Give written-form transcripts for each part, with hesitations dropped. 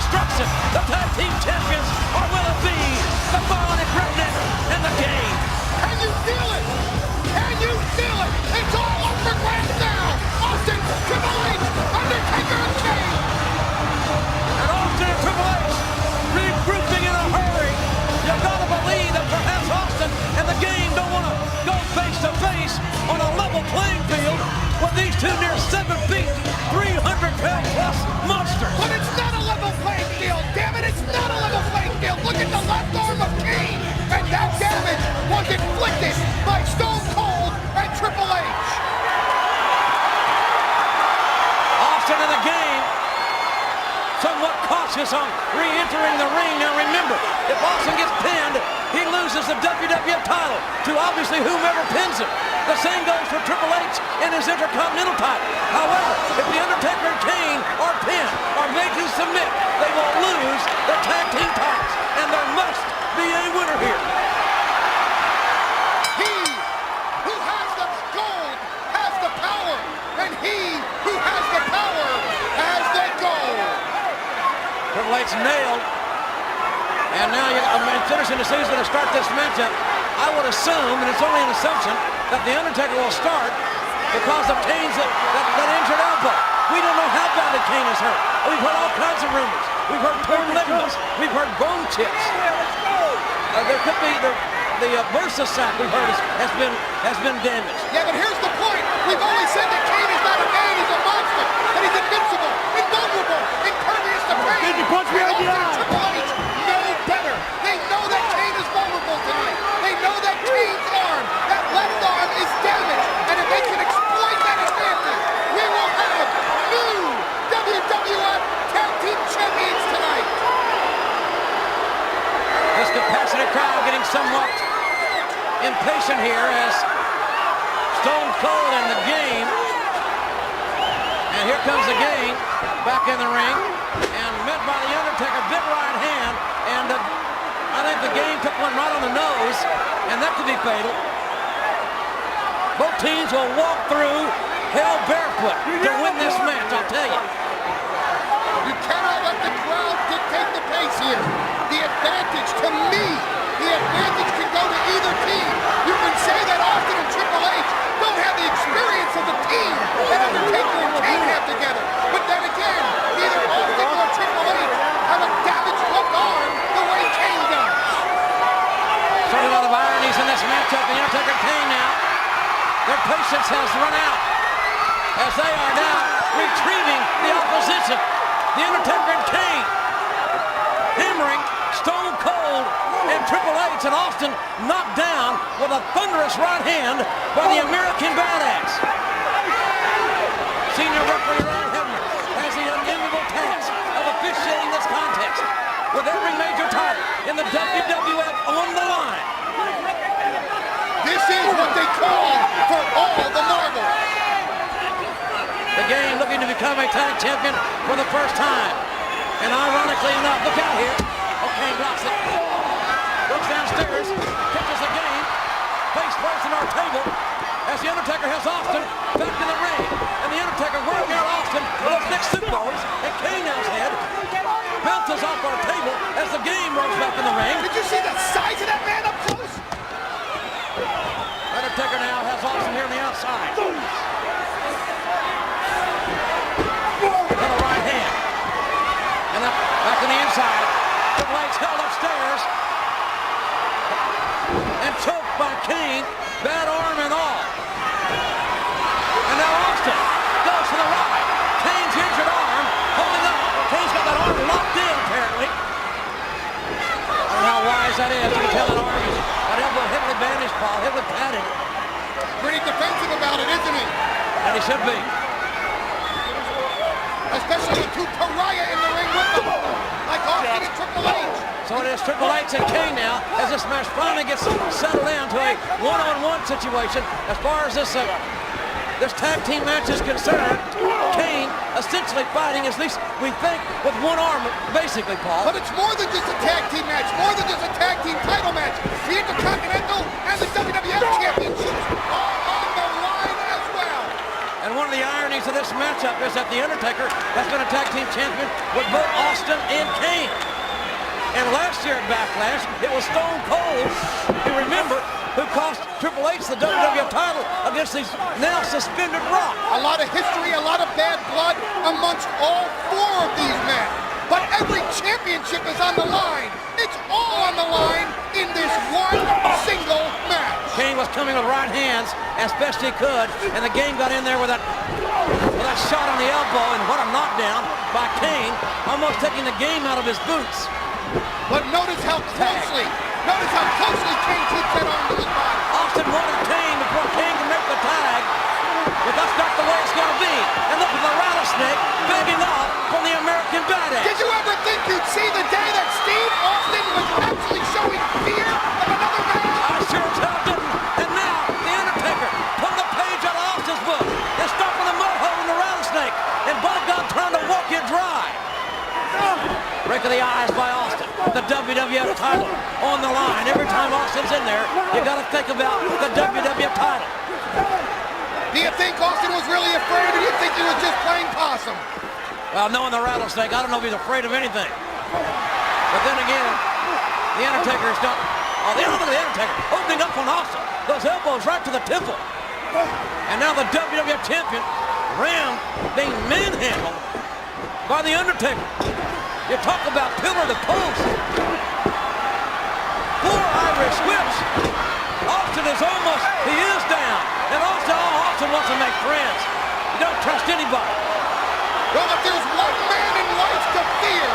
destruction. The tag team champions, or will it be the Bionic Redneck and the Kane? Can you feel it? Can you feel it? It's all up for grabs now. Austin, Triple H, Undertaker, and Kane. And Austin and Triple H regrouping in a hurry. You gotta believe that perhaps Austin and the Game don't want to go face to face on a level playing field with these two near 7 feet, 300-pound plus monsters. But it's not a level playing field. Damn it, it's not a level playing field. Look at the left arm of Kane, and that damage was inflicted by Stone Cold and Triple H. Austin and the Game somewhat cautious on re-entering the ring. Now remember, if Austin gets pinned, he loses the WWF title to obviously whomever pins him. The same goes for Triple H in his Intercontinental title. However, if the Undertaker and Kane are pinned or made to submit, they will lose their tag team titles. And there must be a winner here. He who has the gold has the power, and he who has the power has the gold. Triple H nailed. And now it's interesting to see who's going to start this matchup. I would assume, and it's only an assumption, that the Undertaker will start because of Kane's that injured elbow. We don't know how badly Kane is hurt. We've heard all kinds of rumors. We've heard torn ligaments. We've heard bone chips. There could be the bursa sac we've heard has been damaged. Yeah, but here's the point. We've always said that Kane is not a man, he's a monster. That he's invincible, invulnerable, impervious to pain. Did you punch me on the eye? Triple H know better. They know that Kane is vulnerable tonight. They know that Kane's arm, that left arm, is damaged. And if they can exploit that advantage, we will have new WWF Tag Team Champions tonight. This capacity crowd getting somewhat impatient here as Stone Cold and the Game. And here comes the Game back in the ring and met by the Undertaker, big right hand. And I think the Game took one right on the nose, and that could be fatal. Both teams will walk through hell barefoot to win this match, I'll tell you. You cannot let the crowd dictate the pace here. The advantage, to me, the advantage can go to either team. You can say that Austin and Triple H don't have the experience of the team that Undertaker and Kane have together. But then again, neither Austin nor Triple H have a damaged left arm the way Kane does. Certainly a lot of ironies in this matchup. The Undertaker and Kane now, their patience has run out as they are now retrieving the opposition. The Undertaker and Kane hammering Stone Cold and Triple H, and Austin knocked down with a thunderous right hand by the American Badass. Senior referee Ron Hebner has the unenviable task of officiating this contest with every major title in the WWF on the line. This is what they call for all the marbles. The Game looking to become a tag champion for the first time. And ironically enough, look out here. Okay, blocks it. Looks downstairs, catches the Game, face first in our table as the Undertaker has Austin back in the ring. And the Undertaker working out Austin with those big supers, and Kane now's head bounces off our table as the Game rolls back in the ring. Did you see the size of that man up close? Undertaker now has Austin here on the outside. And a right hand. And up back on the inside. Triple H held upstairs. And choked by Kane. Bad arm and all. And now Austin goes to the right. Kane's injured arm holding up. Kane's got that arm locked in apparently. I don't know how wise that is. You can tell that arm is that elbow heavily bandaged, Paul, heavily padded. Pretty defensive about it, isn't he? And he should be. Especially with two pariah in the ring with them, like Austin and Triple H. So it is Triple H and Kane now as this match finally gets settled down to a one-on-one situation. As far as this tag team match is concerned, Kane essentially fighting, at least we think, with one arm, basically, Paul. But it's more than just a tag team match, more than just a tag team title match. The Intercontinental and the WWF Championships are on the line as well. And one of the ironies of this matchup is that The Undertaker has been a tag team champion with both Austin and Kane. And last year at Backlash, it was Stone Cold, you remember, who cost Triple H the WWF title against these now suspended Rock. A lot of history, a lot of bad blood amongst all four of these men. But every championship is on the line. It's all on the line in this one single match. Kane was coming with right hands as best he could, and the game got in there with that shot on the elbow, and what a knockdown by Kane, almost taking the game out of his boots. But notice how closely Kane keeps that arm to his body. Austin wanted Kane before Kane can make the tag, but that's not the way it's going to be. And look at the rattlesnake begging off from the American Badass. Did you ever think you'd see the day that Steve Austin was actually showing fear of another man? I sure as hell didn't. And now, The Undertaker pulling the page out of Austin's book and stopping the mud hole in the rattlesnake. And by God, trying to walk you dry. Break of the eyes by Austin. The WWF title on the line. Every time Austin's in there, you got to think about the WWF title. Do you think Austin was really afraid, or do you think he was just playing possum? Well, knowing the rattlesnake, I don't know if he's afraid of anything. But then again, The Undertaker's got... Oh, look at The Undertaker opening up on Austin. Those elbows right to the temple. And now the WWF champion, Ram, being manhandled by The Undertaker. You talk about pillar to post. 4 Irish whips. Austin is almost, he is down. And Austin wants to make friends. You don't trust anybody. Well, if there's one man in life to fear,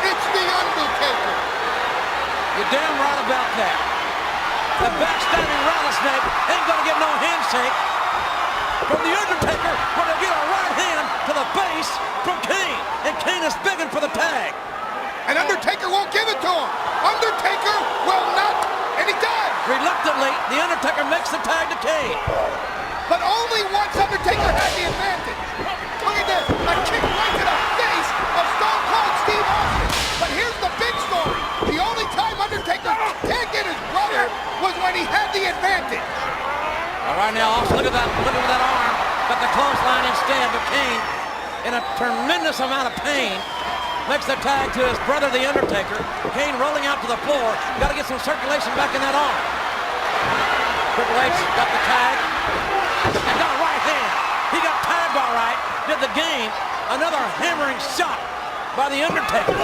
it's The Undertaker. You're damn right about that. The backstabbing rattlesnake ain't gonna get no handshake from The Undertaker when they get a right hand to the face from Kane. And Kane is begging for the tag. And Undertaker won't give it to him. Undertaker will not, and he does. Reluctantly, The Undertaker makes the tag to Kane. But only once Undertaker had the advantage. Look at this, a kick right to the face of Stone Cold Steve Austin. But here's the big story. The only time Undertaker tagged in his brother was when he had the advantage. All right, now, Austin, look at that arm. Got the clothesline instead, but Kane, in a tremendous amount of pain, makes the tag to his brother, The Undertaker. Kane rolling out to the floor. Got to get some circulation back in that arm. Triple H got the tag. And got a right hand. He got tagged all right. Did the game. Another hammering shot by The Undertaker.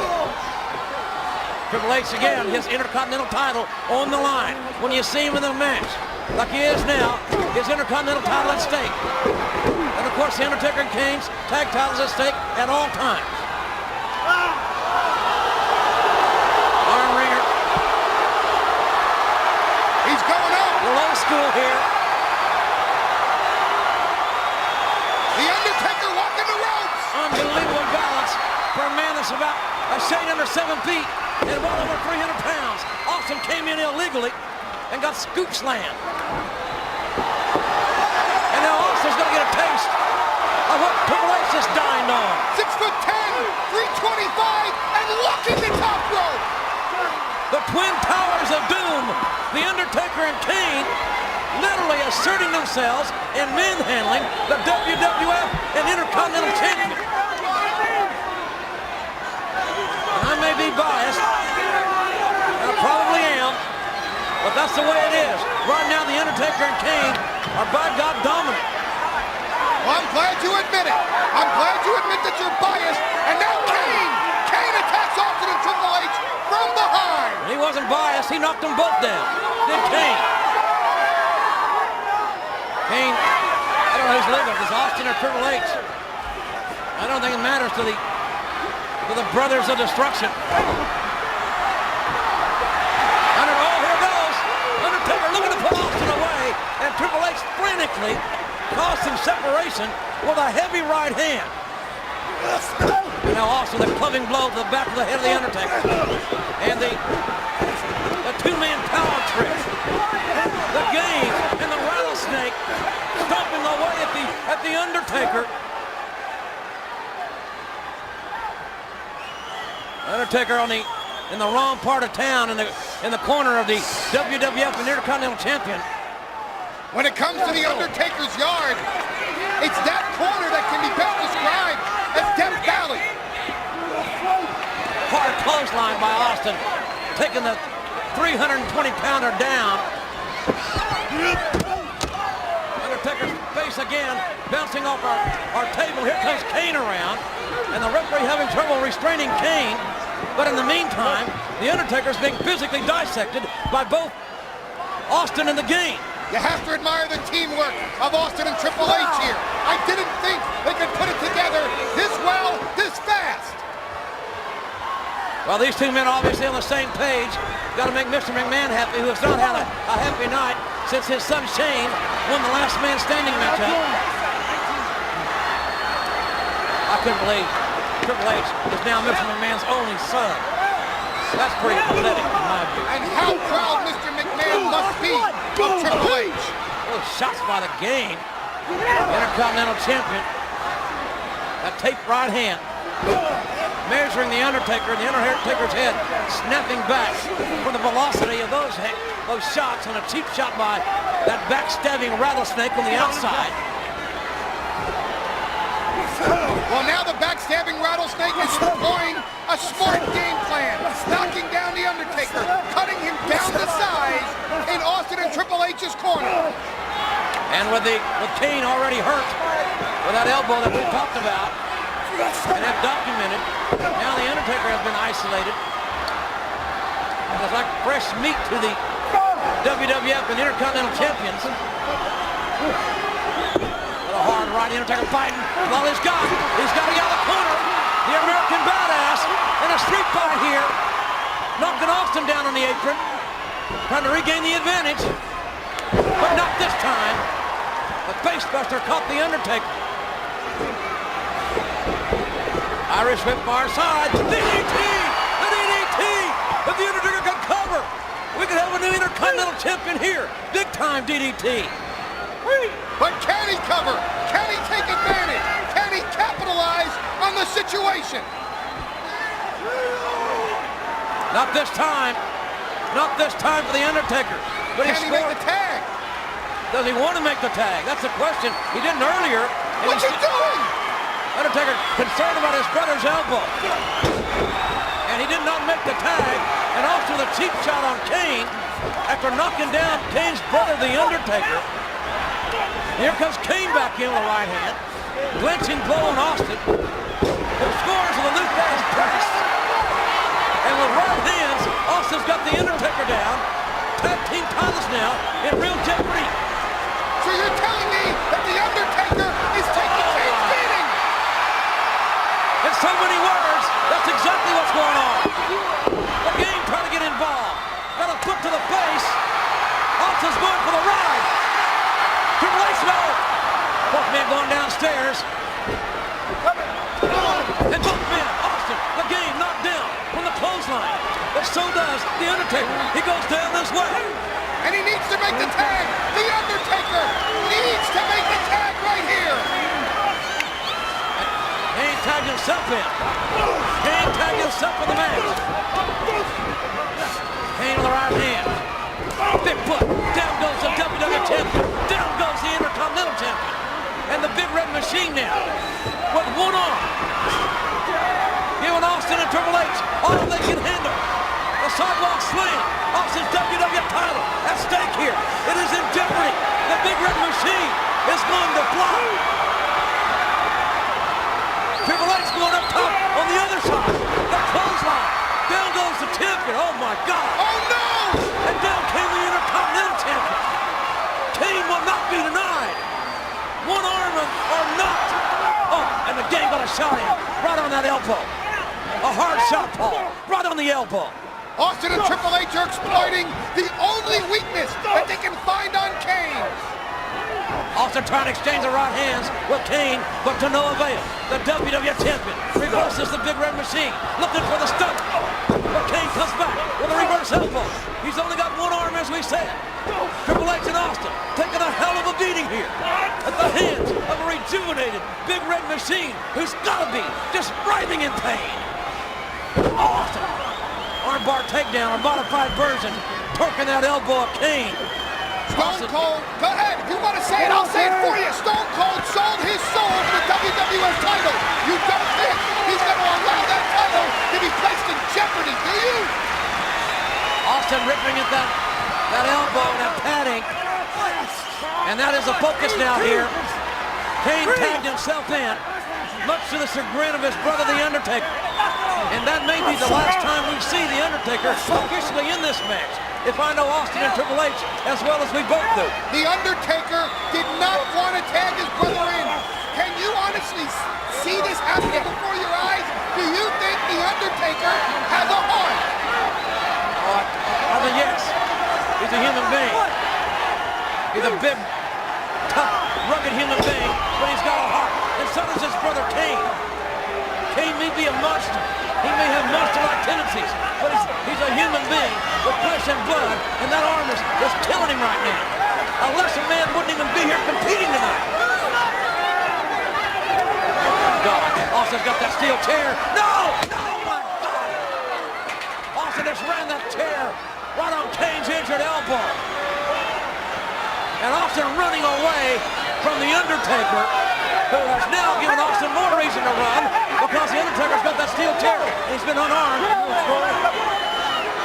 Triple H again, his Intercontinental title on the line. When you see him in the match, like he is now, his Intercontinental title at stake. And of course, The Undertaker and Kane's tag titles at stake at all times. Arm wringer. He's going up. A little old school here. The Undertaker walking the ropes. Unbelievable balance for a man that's about a shade under 7 feet and well over 300 pounds. Austin came in illegally and got scoop slammed. And now Austin's going to get a taste of what Triple H just dined on. 6'10", 325, and locking the top rope. The Twin Towers of Doom, The Undertaker and Kane, literally asserting themselves and manhandling the WWF and Intercontinental Champion. I may be biased, and I probably am, but that's the way it is. Right now, The Undertaker and Kane are by God dominant. Well, I'm glad you admit it. I'm glad you admit that you're biased. And now Kane attacks Austin and Triple H from behind. He wasn't biased. He knocked them both down. Then Kane. Kane, I don't know who's leaving. If it's Austin or Triple H. I don't think it matters to the Brothers of Destruction. Here goes. Undertaker looking to pull Austin away. And Triple H frantically caused some separation with a heavy right hand. And now Austin, the clubbing blow to the back of the head of The Undertaker. And the two-man power trip. The game and the rattlesnake stomping away at the Undertaker. Undertaker in the wrong part of town, in the corner of the WWF and Intercontinental Champion. When it comes to The Undertaker's yard, It's that corner that can be best described as Death Valley. Hard clothesline by Austin, taking the 320-pounder down. Undertaker's face again, bouncing off our table. Here comes Kane around, and the referee having trouble restraining Kane. But in the meantime, the Undertaker's being physically dissected by both Austin and the Game. You have to admire the teamwork of Austin and Triple H here. I didn't think they could put it together this well, this fast. Well, these two men are obviously on the same page. Got to make Mr. McMahon happy, who has not had a happy night since his son Shane won the last man standing matchup. I couldn't believe Triple H is now Mr. McMahon's only son. That's pretty pathetic in my view. And how proud Mr. McMahon must be of Triple H. Oh, shots by the Game. Intercontinental Champion. That taped right hand. Measuring the Undertaker, and the Undertaker's head snapping back for the velocity of those shots, and a cheap shot by that backstabbing rattlesnake on the outside. Well, now the backstabbing rattlesnake is deploying a smart game plan, knocking down the Undertaker, cutting him down to size in Austin and Triple H's corner. And with Kane already hurt with that elbow that we talked about, and have documented, now the Undertaker has been isolated. And it's like fresh meat to the WWF and Intercontinental Champions. What a hard right, the Undertaker fighting with all he's got. He's got to get out of the corner. The American Badass in a street fight here. Knocking Austin down on the apron. Trying to regain the advantage. But not this time. The facebuster caught the Undertaker. Irish whip far side, DDT! The DDT! If the Undertaker can cover, we could have a new Intercontinental Champion here. Big time DDT. But can he cover? Can he take advantage? Can he capitalize on the situation? Not this time. Not this time for the Undertaker. But Can he make the tag? Does he want to make the tag? That's the question. He didn't earlier. What's he doing? Undertaker concerned about his brother's elbow. And he did not make the tag. And also the cheap shot on Kane after knocking down Kane's brother, the Undertaker. Here comes Kane back in with a right hand. Clinching blow on Austin. Who scores with a loop pass press. And with right hands, Austin's got the Undertaker down. Tag team titles now in real jeopardy. So you're telling me that the Undertaker is taking Kane's beating? In so many words, that's exactly what's going on. The Game trying to get involved. Got a foot to the face. Austin's going for the ride. Triple H, no. Both men going downstairs. And both men, Austin, the Game knocked down from the clothesline. But so does the Undertaker. He goes down this way. And he needs to make the tag. The Undertaker needs to make the tag right here. Kane tagged himself in. Kane tagged himself in the match. Kane with the right hand. Big foot. Down goes the WWE Champion. Down goes the Intercontinental Champion. And the Big Red Machine now with one arm. Giving Austin and Triple H all they can handle. The sidewalk slam. Austin's WWF title at stake here. It is in jeopardy. The Big Red Machine is going to fly. Triple H going up top on the other side. The clothesline. Down goes the champion. Oh my God. Oh no! And down came the Intercontinental Champion. Kane will not be denied. One arm or not. Oh, and the Game got a shot in. Right on that elbow. A hard shot, Paul. Right on the elbow. Austin and Triple H are exploiting the only weakness that they can find on Kane. Austin trying to exchange the right hands with Kane, but to no avail. The WWF Champion reverses the Big Red Machine, looking for the stunner. But Kane comes back with a reverse elbow. He's only got one arm, as we said. Triple H and Austin taking a hell of a beating here at the hands of a rejuvenated Big Red Machine who's got to be just writhing in pain. Austin. Armbar takedown, a modified version, torquing that elbow of Kane. Stone Cold, go ahead. If you want to say it, I'll say it for you. Stone Cold sold his soul for the WWF title. You don't think he's going to allow that title to be placed in jeopardy, do you? Austin ripping at that elbow, that padding. And that is the focus now here. Kane tagged himself in, much to the chagrin of his brother, The Undertaker. And that may be the last time we see The Undertaker officially in this match, if I know Austin and Triple H as well as we both do. The Undertaker did not want to tag his brother in. Can you honestly see this happening before your eyes? Do you think The Undertaker has a heart? I think yes. He's a human being. He's a big, tough, rugged human being, but he's got a heart. And so does his brother Kane. Kane may be a monster. He may have monster-like tendencies, but he's a human being with flesh and blood, and that arm is killing him right now. A lesser man wouldn't even be here competing tonight. God, Austin's got that steel chair. No! Oh my God! Austin just ran that chair right on Kane's injured elbow. And Austin running away from The Undertaker, who has now given Austin more reason to run because The Undertaker's got that steel chair. He's been unarmed.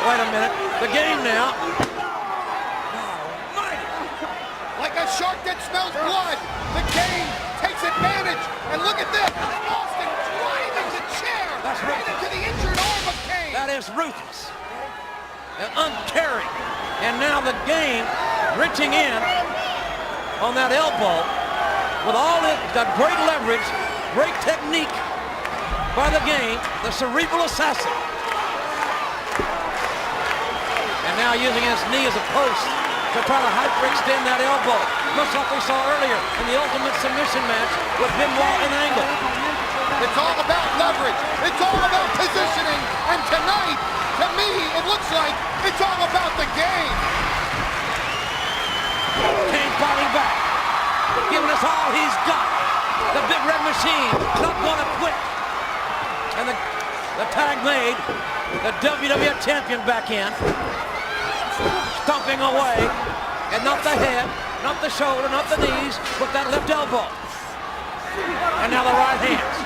Wait a minute. The game now. Like a shark that smells blood, the Kane takes advantage. And look at this. Austin driving the chair right into the injured arm of Kane. That is ruthless and uncaring. And now the game reaching in on that elbow with all the great leverage, great technique by the game, the cerebral assassin. And now using his knee as a post to try to hyperextend that elbow, much like we saw earlier in the Ultimate Submission match with Benoit and Angle. It's all about leverage. It's all about positioning. And tonight, to me, it looks like it's all about the game. Kane fighting back, giving us all he's got. The big red machine not gonna quit. And the tag made, the WWF champion back in, stomping away, and not the head, not the shoulder, not the knees, but that left elbow. And now the right hands.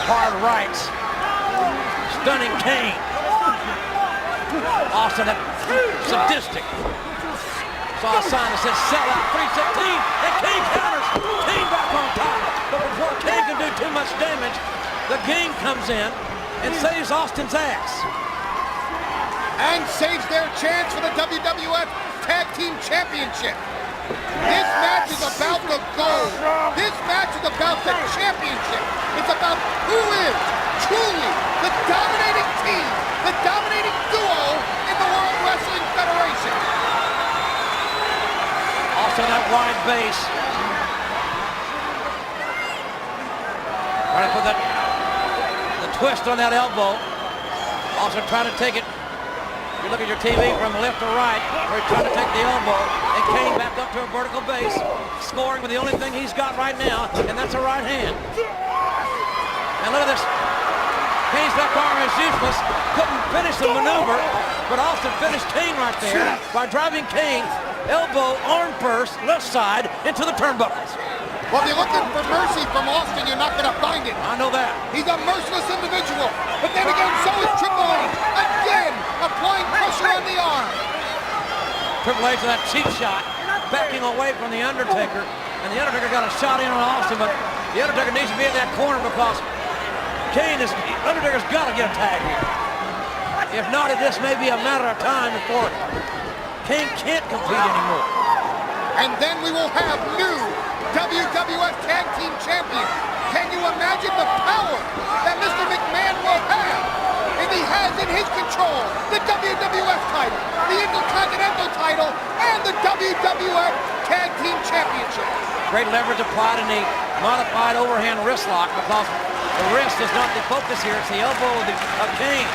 Hard rights. Stunning Kane. Austin, sadistic. Saw a sign that says sell out 316, and Kane counters. Kane back on top. But before Kane can do too much damage, the game comes in and saves Austin's ass. And saves their chance for the WWF Tag Team Championship. This match is about the gold. This match is about the championship. It's about who is truly the dominating team, the dominating duo in the World Wrestling Federation. Also that wide base. Trying to put the twist on that elbow. Also trying to take it. You look at your TV from left to right, where he's trying to take the elbow, and Kane back up to a vertical base, scoring with the only thing he's got right now, and that's a right hand. And look at this. Kane's left arm is useless. Couldn't finish the maneuver, but Austin finished Kane right there by driving Kane elbow, arm first, left side, into the turnbuckles. Well, if you're looking for mercy from Austin, you're not going to find it. I know that. He's a merciless individual. But then again, so is Triple H. Again, applying pressure on the arm. Triple H with that cheap shot, backing away from The Undertaker. And The Undertaker got a shot in on Austin, but The Undertaker needs to be in that corner because Undertaker's got to get a tag here. If not, it just may be a matter of time before Kane can't compete anymore. And then we will have new WWF Tag Team Champion. Can you imagine the power that Mr. McMahon will have if he has in his control the WWF title, the Intercontinental title, and the WWF Tag Team Championship? Great leverage applied in the modified overhand wrist lock because the wrist is not the focus here. It's the elbow of Kane.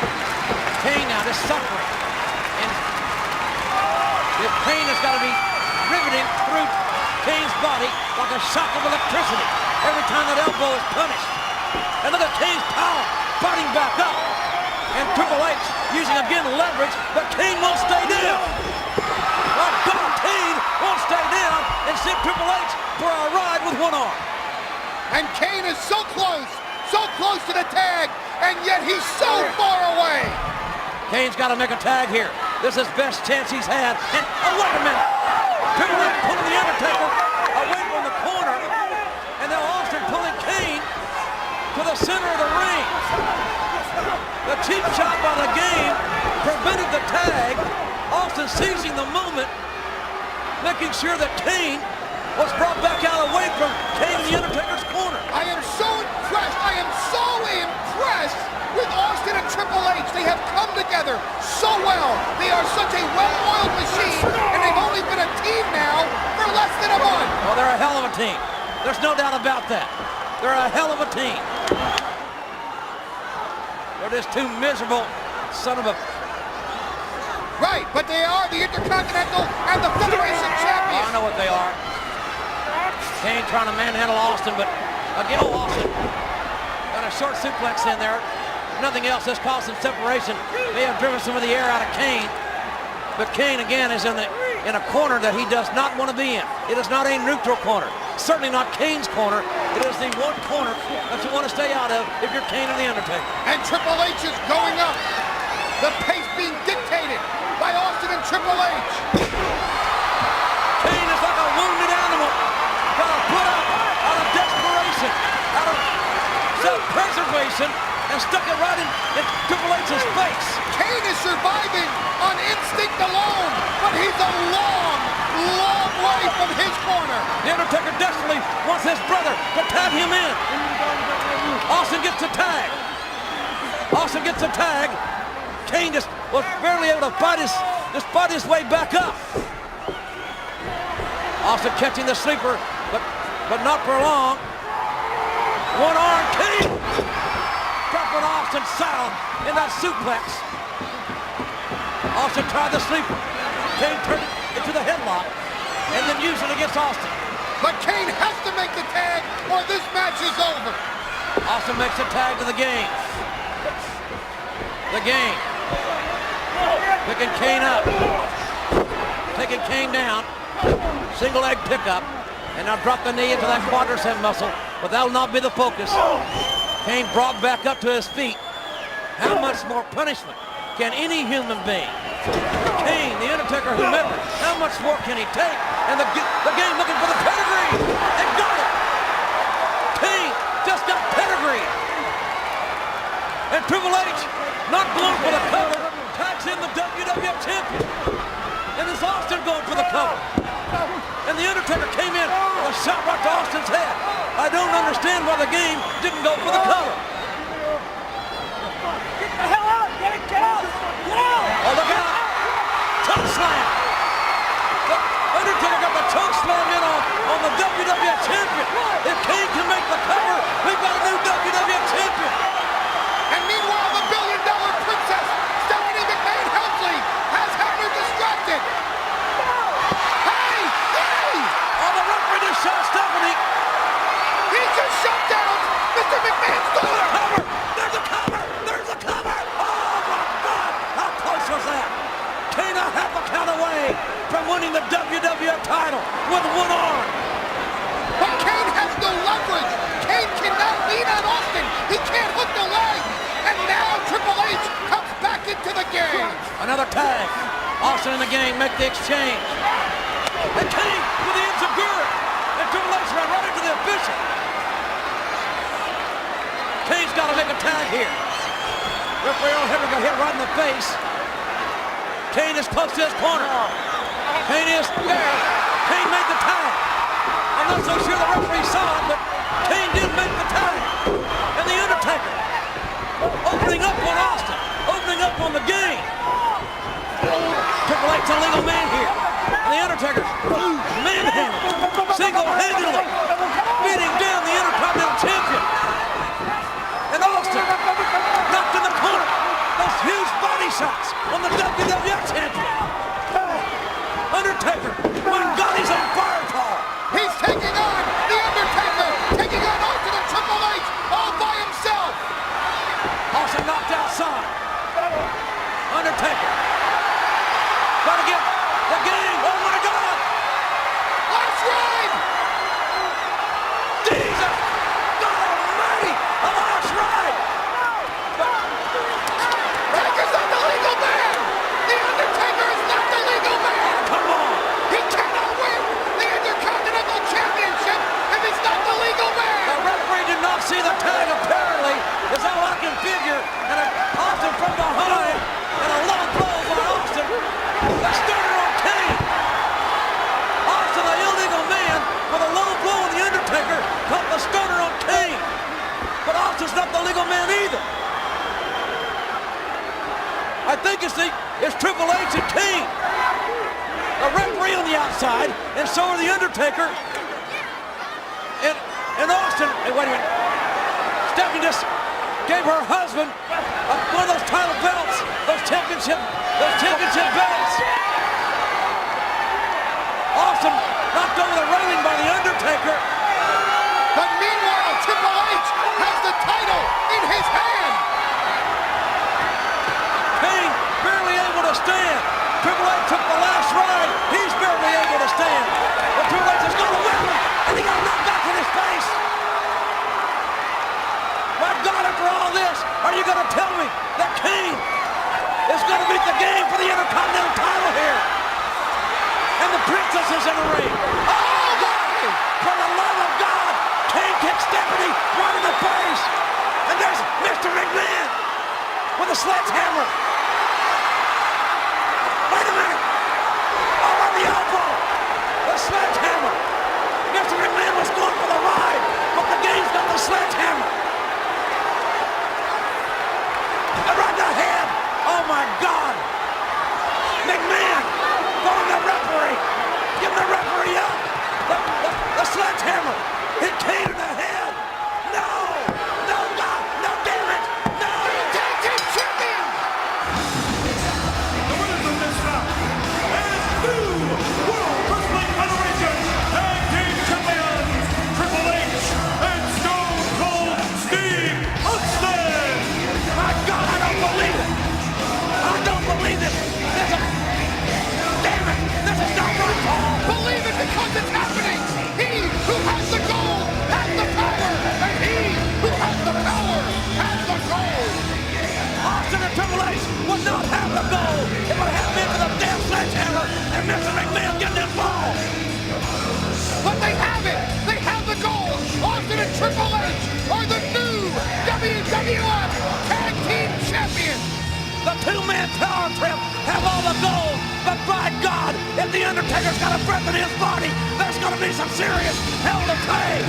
Kane now just suffering. And the pain has got to be riveting through Kane's body like a shock of electricity every time that elbow is punished. And look at Kane's power fighting back up. And Triple H using again leverage, but Kane won't stay down. My God, Kane won't stay down and send Triple H for a ride with one arm. And Kane is so close to the tag, and yet he's so far away. Kane's got to make a tag here. This is best chance he's had. And, oh, wait a minute. Triple H pulling the Undertaker away from the corner, and now Austin pulling Kane to the center of the ring. The cheap shot by the game prevented the tag. Austin seizing the moment, making sure that Kane was brought back out away from Kane in the Undertaker's corner. I am so impressed. I am so impressed with Austin and Triple H. They have come together so well. They are such a well-oiled machine, and they've only been a team now for less than a month. Well, they're a hell of a team. There's no doubt about that. They're a hell of a team. They're just two miserable son of a... Right, but they are the Intercontinental and the Federation champions. I know what they are. Kane trying to manhandle Austin, but again, Austin got a short suplex in there. Nothing else has caused some separation. May have driven some of the air out of Kane, but Kane again is in a corner that he does not want to be in. It is not a neutral corner. Certainly not Kane's corner. It is the one corner that you want to stay out of if you're Kane and the Undertaker. And Triple H is going up. The pace being dictated by Austin and Triple H. Kane is like a wounded animal. Got to put up out of desperation, out of self-preservation, and stuck it right in Triple H's face. Kane is surviving on instinct alone, but he's a long way from his corner. The Undertaker desperately wants his brother to tag him in. Austin gets the tag. Austin gets the tag. Kane just was barely able to fight his way back up. Austin catching the sleeper, but not for long. One arm, Kane dropping Austin silent in that suplex. Austin tried the sleeper. Kane turned it into the headlock and then used it against Austin. But Kane has to make the tag or this match is over. Austin makes the tag to the game. The game. Picking Kane up. Taking Kane down. Single leg pickup. And now drop the knee into that quadricep muscle. But that will not be the focus. Kane brought back up to his feet. How much more punishment can any human being? Kane, the Undertaker, whomever, how much more can he take? And the game looking for the pedigree. And got it. Kane just got pedigree. And Triple H, not going for the cover, tags in the WWF champion. And it's Austin going for the cover. And the Undertaker came in with a shot right to Austin's head. I don't understand why the game didn't go for the cover. Get the hell out! Get out! Get out! Oh, look out! Choke slam! The Undertaker got the choke slam in on the WWF champion. If Kane can make the cover, we've got a new WWF champion. And meanwhile, the billion-dollar princess, Stephanie McMahon Helmsley, has had her distracted. Hey! Oh, the referee just shot Stephanie. He just shut down Mr. McMahon's daughter. Cover! There's a cover! There's a cover! Oh, my God! How close was that? Kane a half a count away from winning the WWF title with one arm. But Kane has no leverage. Kane cannot lean on Austin. He can't hook the leg. And now Triple H comes back into the game. Another tag. Austin in the game, make the exchange. And Kane with the Enziguri. And Triple H ran right into the official. Kane's got to make a tag here. Referee Earl Hebner got hit right in the face. Kane is close to his corner. Kane is there. Kane made the tag. I'm not so sure the referee saw it, but Kane did make the tag. And the Undertaker opening up on Austin, opening up on the game. Triple H a legal man here. And the Undertaker manhandled, single-handedly beating down the Intercontinental Champion. And Austin knocked in the corner. Those huge body shots on the WWF Champion. Undertaker, when God, he's on fire, Paul. He's taking on The Undertaker, taking on Austin and Triple H all by himself. Austin knocked outside. Undertaker. Trying to get the game. Oh my God! Last ride! Jesus! God almighty! A last ride! Taker's not the legal man! The Undertaker is not the legal man! Come on! He cannot win the Intercontinental Championship if he's not the legal The man! referee did not see the tag, apparently, is all I can figure. And Austin from behind, and a low blow by Austin. The stunner on Kane. Austin, the illegal man, with a low blow on the Undertaker, caught the stunner on Kane. But Austin's not the legal man either. I think it's Triple H and Kane. A referee on the outside, and so are the Undertaker. And Austin, hey, wait a minute. Stephanie just gave her husband one of those title belts, those championship belts. Austin knocked over the railing by the Undertaker. But meanwhile, Triple H has the title in his hand! Kane barely able to stand. Triple H took the last ride. He's barely able to stand. But Triple H is going to win, and he got knocked back in his face. My God, after all this, are you going to tell me that Kane is going to beat the game for the Intercontinental title here? And the princess is in the ring. Oh, God! For the love of God, Kane kicks Stephanie right in the face. And there's Mr. McMahon with a sledgehammer. Wait a minute. Oh, on the elbow. The sledgehammer. Mr. McMahon was going for the ride, but the game's got the sledgehammer. And right to the head. Oh, my God. McMahon throwing the referee. Giving the referee up. The sledgehammer hit Kane in the head. No. No, God. No, damn it. No. Tag Team Champion! The winners of this round and new World Wrestling Federation Tag Team Champions, Triple H and Stone Cold Steve Austin! My God, I don't believe it. I don't believe it. Damn it. This is not right, Paul. Believe it because it's happening! He who has the gold has the power! And he who has the power has the gold! Austin and Triple H would not have the gold. It would have been for the damn sledgehammer and Mr. McMahon getting involved. But they have it! They have the gold! Austin and Triple H are the new WWF Tag Team Champions! The two-man power trip have all the gold, but by God, if the Undertaker's got a breath in his body, there's gonna be some serious hell to pay.